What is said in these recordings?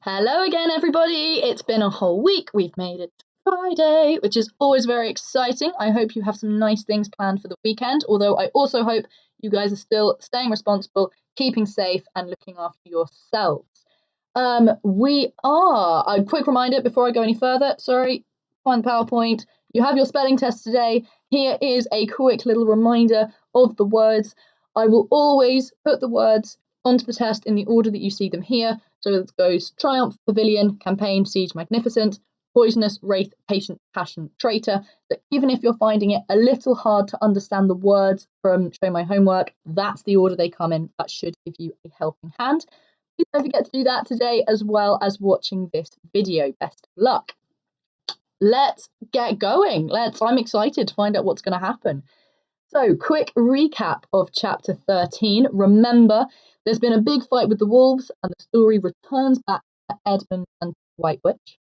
Hello again, everybody. It's been a whole week. We've made it to Friday, which is always very exciting. I hope you have some nice things planned for the weekend, although I also hope you guys are still staying responsible, keeping safe, and looking after yourselves. A quick reminder before I go any further. Sorry, find the PowerPoint. You have your spelling test today. Here is a quick little reminder of the words. I will always put the words onto the test in the order that you see them here. So it goes triumph, pavilion, campaign, siege, magnificent, poisonous, wraith, patient, passion, traitor. That even if you're finding it a little hard to understand the words from Show My Homework, that's the order they come in. That should give you a helping hand. Please don't forget to do that today, as well as watching this video. Best of luck. Let's get going. I'm excited to find out what's going to happen. So, quick recap of chapter 13. Remember, there's been a big fight with the wolves, and the story returns back to Edmund and the White Witch.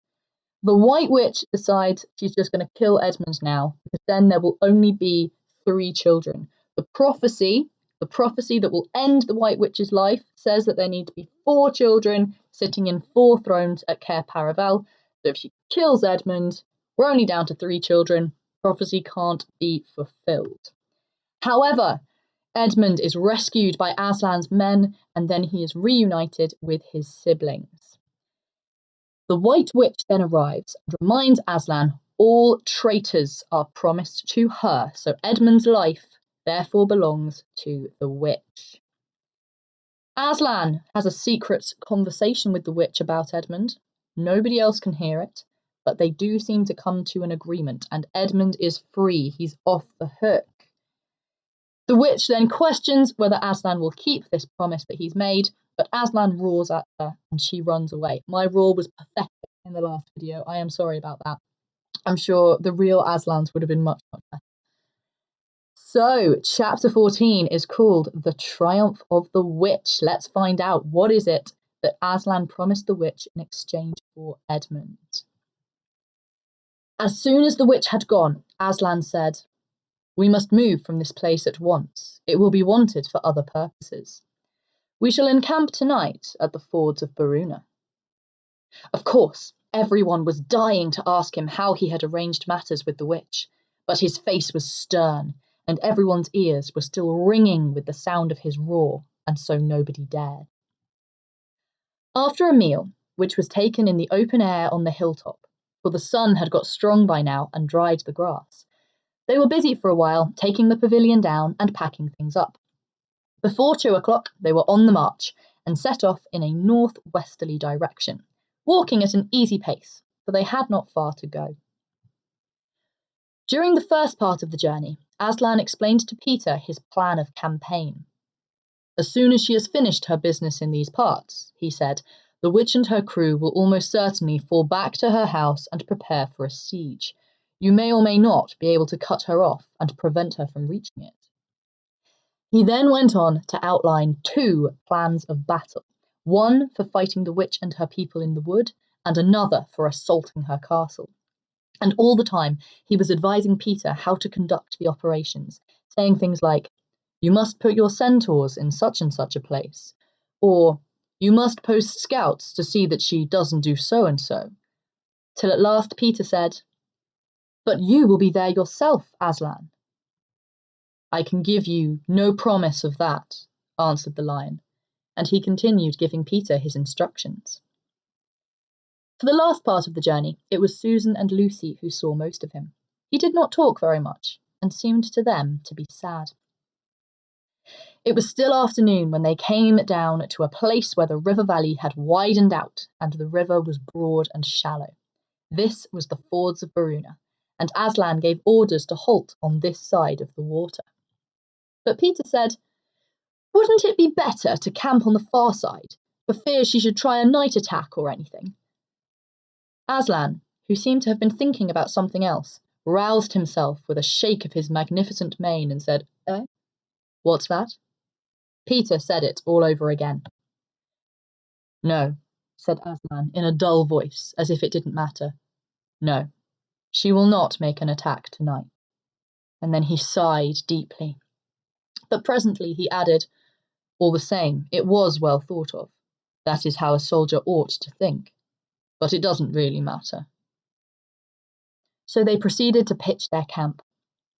The White Witch decides she's just going to kill Edmund now, because then there will only be 3 children. The prophecy that will end the White Witch's life says that there need to be 4 children sitting in 4 thrones at Cair Paravel. So if she kills Edmund, we're only down to 3 children. Prophecy can't be fulfilled. However, Edmund is rescued by Aslan's men, and then he is reunited with his siblings. The White Witch then arrives and reminds Aslan all traitors are promised to her, so Edmund's life therefore belongs to the witch. Aslan has a secret conversation with the witch about Edmund. Nobody else can hear it, but they do seem to come to an agreement, and Edmund is free. He's off the hook. The witch then questions whether Aslan will keep this promise that he's made, but Aslan roars at her and she runs away. My roar was pathetic in the last video. I am sorry about that. I'm sure the real Aslans would have been much, much better. So, chapter 14 is called The Triumph of the Witch. Let's find out, what is it that Aslan promised the witch in exchange for Edmund? As soon as the witch had gone, Aslan said, "We must move from this place at once. It will be wanted for other purposes. We shall encamp tonight at the fords of Baruna." Of course, everyone was dying to ask him how he had arranged matters with the witch, but his face was stern, and everyone's ears were still ringing with the sound of his roar, and so nobody dared. After a meal, which was taken in the open air on the hilltop, for the sun had got strong by now and dried the grass, they were busy for a while, taking the pavilion down and packing things up. Before 2 o'clock, they were on the march and set off in a northwesterly direction, walking at an easy pace, for they had not far to go. During the first part of the journey, Aslan explained to Peter his plan of campaign. "As soon as she has finished her business in these parts," he said, "the witch and her crew will almost certainly fall back to her house and prepare for a siege. You may or may not be able to cut her off and prevent her from reaching it." He then went on to outline 2 plans of battle, one for fighting the witch and her people in the wood, and another for assaulting her castle. And all the time, he was advising Peter how to conduct the operations, saying things like, "You must put your centaurs in such and such a place," or "You must post scouts to see that she doesn't do so and so," till at last Peter said, "But you will be there yourself, Aslan." "I can give you no promise of that," answered the lion, and he continued giving Peter his instructions. For the last part of the journey, it was Susan and Lucy who saw most of him. He did not talk very much, and seemed to them to be sad. It was still afternoon when they came down to a place where the river valley had widened out, and the river was broad and shallow. This was the fords of Baruna, and Aslan gave orders to halt on this side of the water. But Peter said, "Wouldn't it be better to camp on the far side, for fear she should try a night attack or anything?" Aslan, who seemed to have been thinking about something else, roused himself with a shake of his magnificent mane and said, "Eh? What's that?" Peter said it all over again. "No," said Aslan in a dull voice, as if it didn't matter. "No, she will not make an attack tonight." And then he sighed deeply. But presently he added, "All the same, it was well thought of. That is how a soldier ought to think, but it doesn't really matter. So they proceeded to pitch their camp.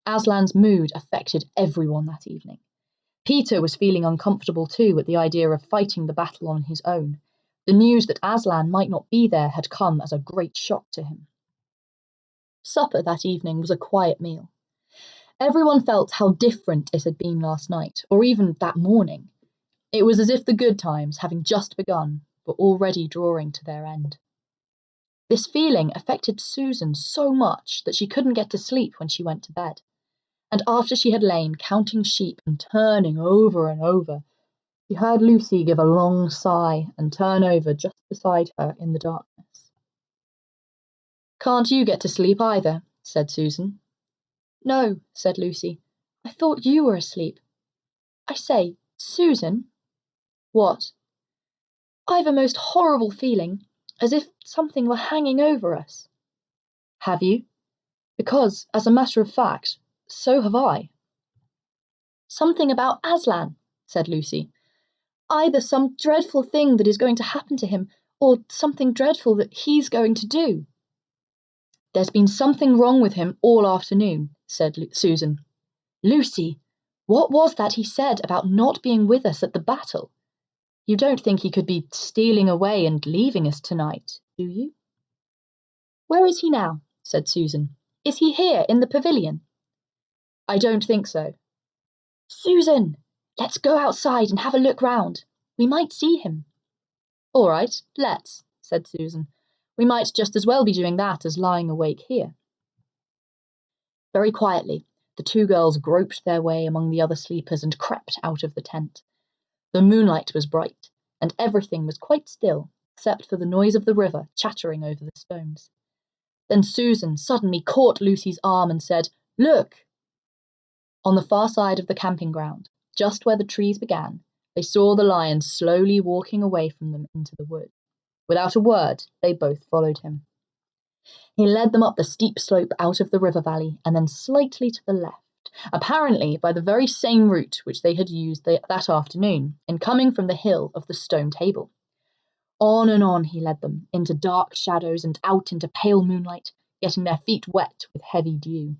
Aslan's mood affected everyone that evening. Peter was feeling uncomfortable too at the idea of fighting the battle on his own. The news that Aslan might not be there had come as a great shock to him. Supper that evening was a quiet meal. Everyone felt how different it had been last night, or even that morning. It was as if the good times, having just begun, were already drawing to their end. This feeling affected Susan so much that she couldn't get to sleep when she went to bed. And after she had lain counting sheep and turning over and over, she heard Lucy give a long sigh and turn over just beside her in the darkness. "Can't you get to sleep either?" said Susan. "No," said Lucy. "I thought you were asleep. I say, Susan." "What?" "I've a most horrible feeling, as if something were hanging over us." "Have you?" "Because, as a matter of fact, so have I." "Something about Aslan," said Lucy. "Either some dreadful thing that is going to happen to him, or something dreadful that he's going to do." "There's been something wrong with him all afternoon," said Susan. "Lucy, what was that he said about not being with us at the battle? You don't think he could be stealing away and leaving us tonight, do you?" "Where is he now?" said Susan. "Is he here in the pavilion?" "I don't think so." "Susan, let's go outside and have a look round. We might see him." "All right, let's," said Susan. "We might just as well be doing that as lying awake here." Very quietly, the two girls groped their way among the other sleepers and crept out of the tent. The moonlight was bright, and everything was quite still, except for the noise of the river chattering over the stones. Then Susan suddenly caught Lucy's arm and said, "Look!" On the far side of the camping ground, just where the trees began, they saw the lion slowly walking away from them into the wood. Without a word, they both followed him. He led them up the steep slope out of the river valley and then slightly to the left, apparently by the very same route which they had used that afternoon in coming from the hill of the stone table. On and on he led them, into dark shadows and out into pale moonlight, getting their feet wet with heavy dew.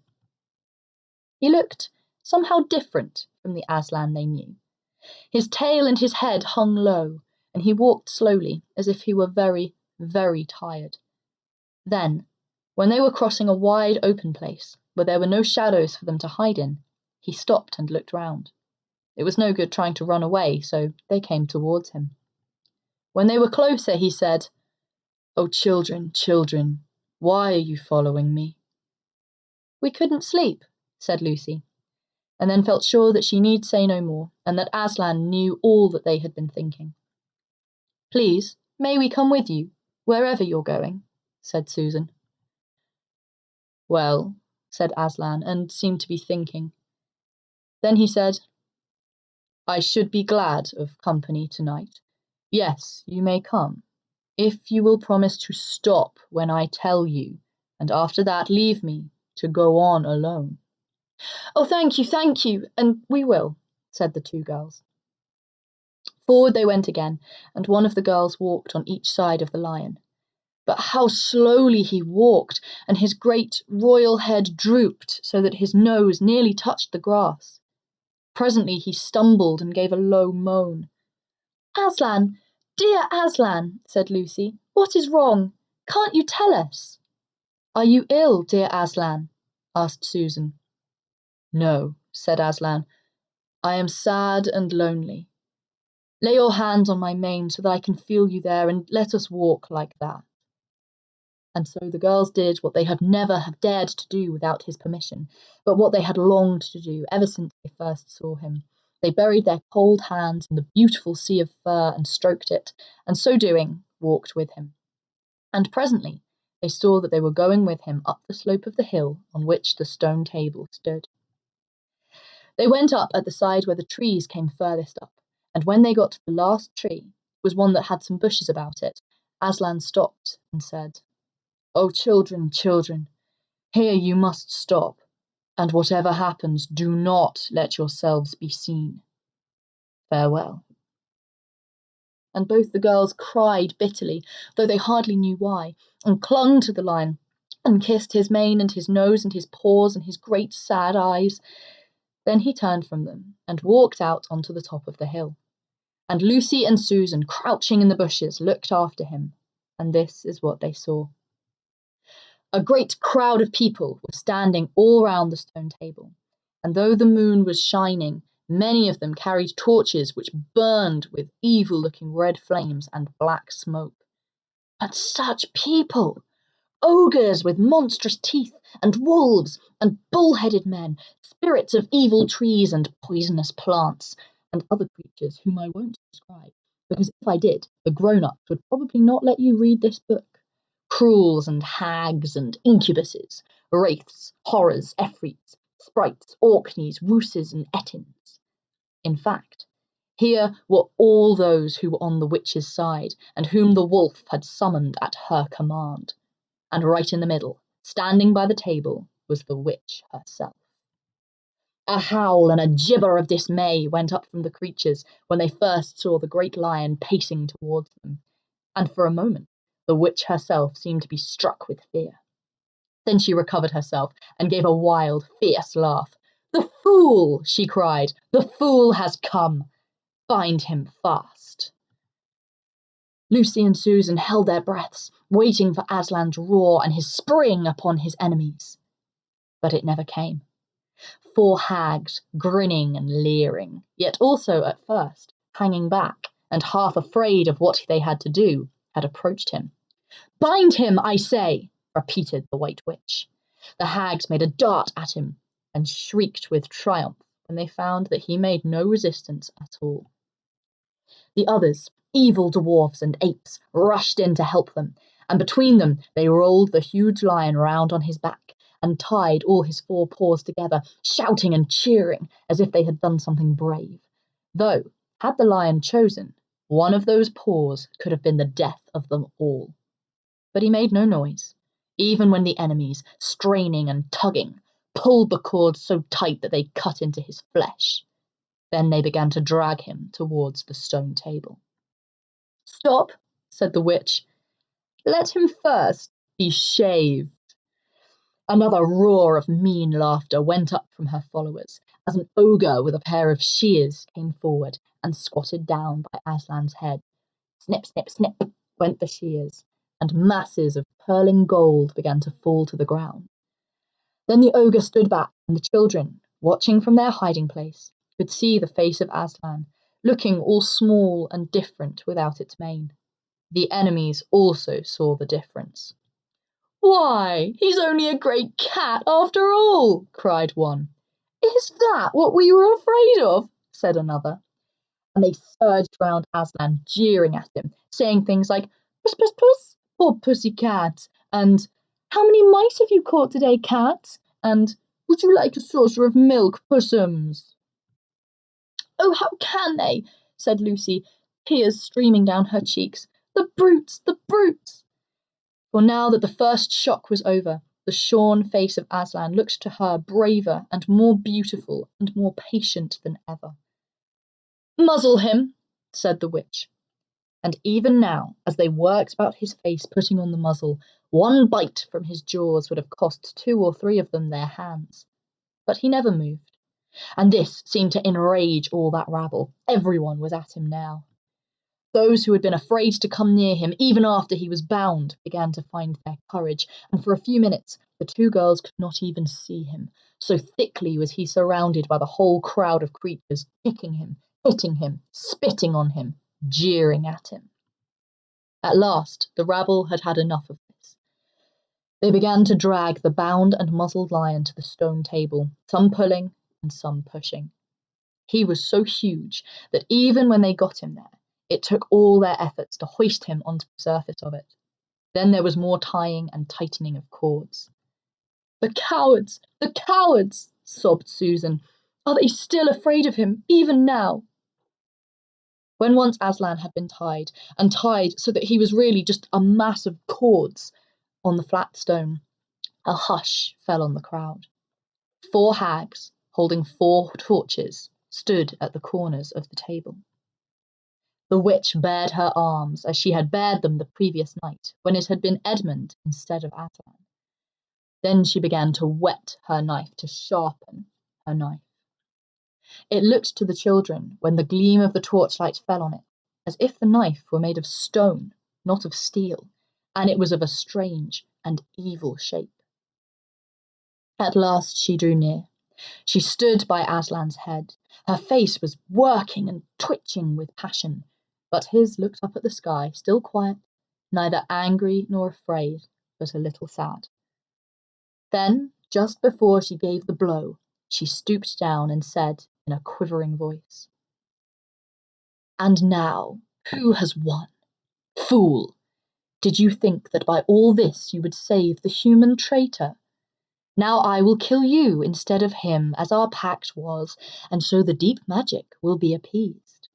He looked somehow different from the Aslan they knew. His tail and his head hung low, and he walked slowly, as if he were very, very tired. Then, when they were crossing a wide open place, where there were no shadows for them to hide in, he stopped and looked round. It was no good trying to run away, so they came towards him. When they were closer, he said, "Oh, children, children, why are you following me?" "We couldn't sleep," said Lucy, and then felt sure that she need say no more, and that Aslan knew all that they had been thinking. "Please, may we come with you, wherever you're going?" said Susan. "Well," said Aslan, and seemed to be thinking. Then he said, "I should be glad of company tonight. Yes, you may come, if you will promise to stop when I tell you, and after that leave me to go on alone." "Oh, thank you, and we will," said the two girls. Forward they went again, and one of the girls walked on each side of the lion. But how slowly he walked, and his great royal head drooped so that his nose nearly touched the grass. Presently he stumbled and gave a low moan. "Aslan, dear Aslan," said Lucy, "what is wrong? Can't you tell us?" "Are you ill, dear Aslan?" asked Susan. "No," said Aslan, "I am sad and lonely. Lay your hands on my mane so that I can feel you there, and let us walk like that." And so the girls did what they had never have dared to do without his permission, but what they had longed to do ever since they first saw him. They buried their cold hands in the beautiful sea of fur and stroked it, and so doing, walked with him. And presently they saw that they were going with him up the slope of the hill on which the stone table stood. They went up at the side where the trees came furthest up, and when they got to the last tree, it was one that had some bushes about it, Aslan stopped and said, "Oh, children, children, here you must stop, and whatever happens, do not let yourselves be seen. Farewell." And both the girls cried bitterly, though they hardly knew why, and clung to the lion, and kissed his mane and his nose and his paws and his great sad eyes. Then he turned from them and walked out onto the top of the hill. And Lucy and Susan, crouching in the bushes, looked after him, and this is what they saw. A great crowd of people were standing all round the stone table, and though the moon was shining, many of them carried torches which burned with evil-looking red flames and black smoke. But such people! Ogres with monstrous teeth, and wolves, and bull-headed men, spirits of evil trees and poisonous plants, and other creatures whom I won't describe, because if I did, the grown-ups would probably not let you read this book. Cruels and hags and incubuses, wraiths, horrors, efreets, sprites, orkneys, wooses, and ettins. In fact, here were all those who were on the witch's side, and whom the wolf had summoned at her command. And right in the middle, standing by the table, was the witch herself. A howl and a gibber of dismay went up from the creatures when they first saw the great lion pacing towards them, and for a moment the witch herself seemed to be struck with fear. Then she recovered herself and gave a wild, fierce laugh. "The fool!" she cried. "The fool has come! Bind him fast." Lucy and Susan held their breaths, waiting for Aslan's roar and his spring upon his enemies. But it never came. 4 hags, grinning and leering, yet also, at first, hanging back and half afraid of what they had to do, had approached him. "Bind him, I say!" repeated the White Witch. The hags made a dart at him and shrieked with triumph when they found that he made no resistance at all. The others, evil dwarfs and apes, rushed in to help them, and between them they rolled the huge lion round on his back and tied all his 4 paws together, shouting and cheering as if they had done something brave. Though, had the lion chosen, one of those paws could have been the death of them all. But he made no noise, even when the enemies, straining and tugging, pulled the cords so tight that they cut into his flesh. Then they began to drag him towards the stone table. "Stop," said the witch. "Let him first be shaved." Another roar of mean laughter went up from her followers as an ogre with a pair of shears came forward and squatted down by Aslan's head. Snip, snip, snip went the shears, and masses of purling gold began to fall to the ground. Then the ogre stood back, and the children, watching from their hiding place, could see the face of Aslan, looking all small and different without its mane. The enemies also saw the difference. "Why, he's only a great cat after all," cried one. "Is that what we were afraid of?" said another. And they surged round Aslan, jeering at him, saying things like, "Puss, puss, puss, poor pussy cat," and "How many mice have you caught today, cat?" and "Would you like a saucer of milk, pussums?" "Oh, how can they?" said Lucy, tears streaming down her cheeks. "The brutes, the brutes!" For now that the first shock was over, the shorn face of Aslan looked to her braver and more beautiful and more patient than ever. "Muzzle him," said the witch. And even now, as they worked about his face putting on the muzzle, one bite from his jaws would have cost 2 or 3 of them their hands. But he never moved, and this seemed to enrage all that rabble. Everyone was at him now. Those who had been afraid to come near him, even after he was bound, began to find their courage, and for a few minutes the 2 girls could not even see him, so thickly was he surrounded by the whole crowd of creatures, kicking him, hitting him, spitting on him, jeering at him. At last the rabble had had enough of this. They began to drag the bound and muzzled lion to the stone table, some pulling and some pushing. He was so huge that even when they got him there, it took all their efforts to hoist him onto the surface of it. Then there was more tying and tightening of cords. "The cowards! The cowards!" sobbed Susan. "Are they still afraid of him, even now?" When once Aslan had been tied, and tied so that he was really just a mass of cords on the flat stone, a hush fell on the crowd. 4 hags, holding 4 torches, stood at the corners of the table. The witch bared her arms as she had bared them the previous night, when it had been Edmund instead of Aslan. Then she began to whet her knife, to sharpen her knife. It looked to the children, when the gleam of the torchlight fell on it, as if the knife were made of stone, not of steel, and it was of a strange and evil shape. At last she drew near. She stood by Aslan's head. Her face was working and twitching with passion, but his looked up at the sky, still quiet, neither angry nor afraid, but a little sad. Then, just before she gave the blow, she stooped down and said in a quivering voice, "And now, who has won? Fool! Did you think that by all this you would save the human traitor? Now I will kill you instead of him, as our pact was, and so the deep magic will be appeased.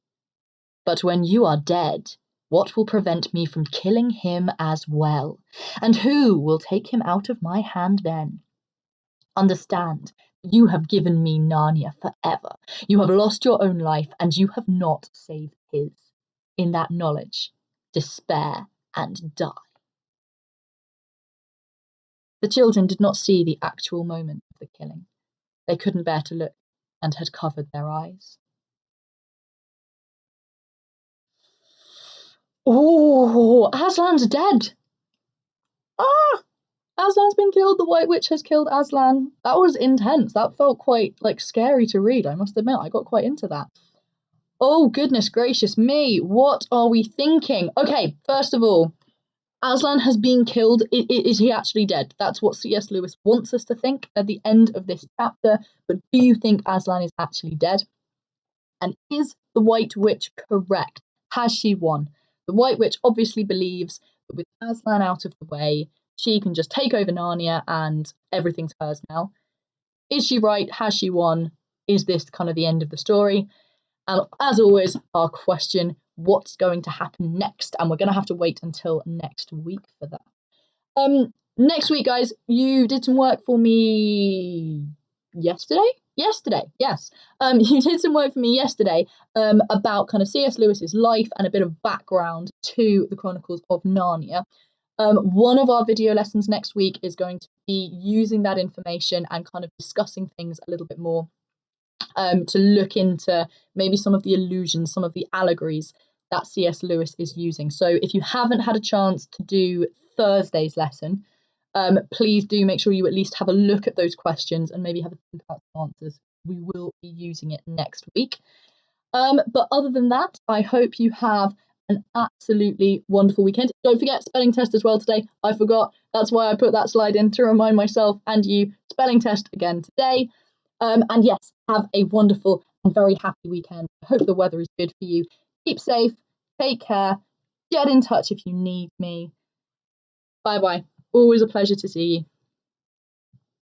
But when you are dead, what will prevent me from killing him as well? And who will take him out of my hand then? Understand, you have given me Narnia forever. You have lost your own life, and you have not saved his. In that knowledge, despair and die." The children did not see the actual moment of the killing. They couldn't bear to look, and had covered their eyes. Oh, Aslan's dead! Ah! Aslan's been killed. The White Witch has killed Aslan. That was intense. That felt quite, scary to read, I must admit. I got quite into that. Oh, goodness gracious me. What are we thinking? Okay, first of all, Aslan has been killed. Is he actually dead? That's what C.S. Lewis wants us to think at the end of this chapter. But do you think Aslan is actually dead? And is the White Witch correct? Has she won? The White Witch obviously believes that with Aslan out of the way, she can just take over Narnia and everything's hers now. Is she right? Has she won? Is this kind of the end of the story? And as always, our question, what's going to happen next? And we're going to have to wait until next week for that. Next week, guys, you did some work for me yesterday, yes. You did some work for me yesterday about kind of C.S. Lewis's life and a bit of background to the Chronicles of Narnia. One of our video lessons next week is going to be using that information and kind of discussing things a little bit more, to look into maybe some of the allusions, some of the allegories that C.S. Lewis is using. So if you haven't had a chance to do Thursday's lesson, please do make sure you at least have a look at those questions and maybe have a think about the answers. We will be using it next week. But other than that, I hope you have an absolutely wonderful weekend. Don't forget spelling test as well today. I forgot. That's why I put that slide in, to remind myself and you. Spelling test again today. And yes, have a wonderful and very happy weekend. I hope the weather is good for you. Keep safe. Take care. Get in touch if you need me. Bye bye. Always a pleasure to see you.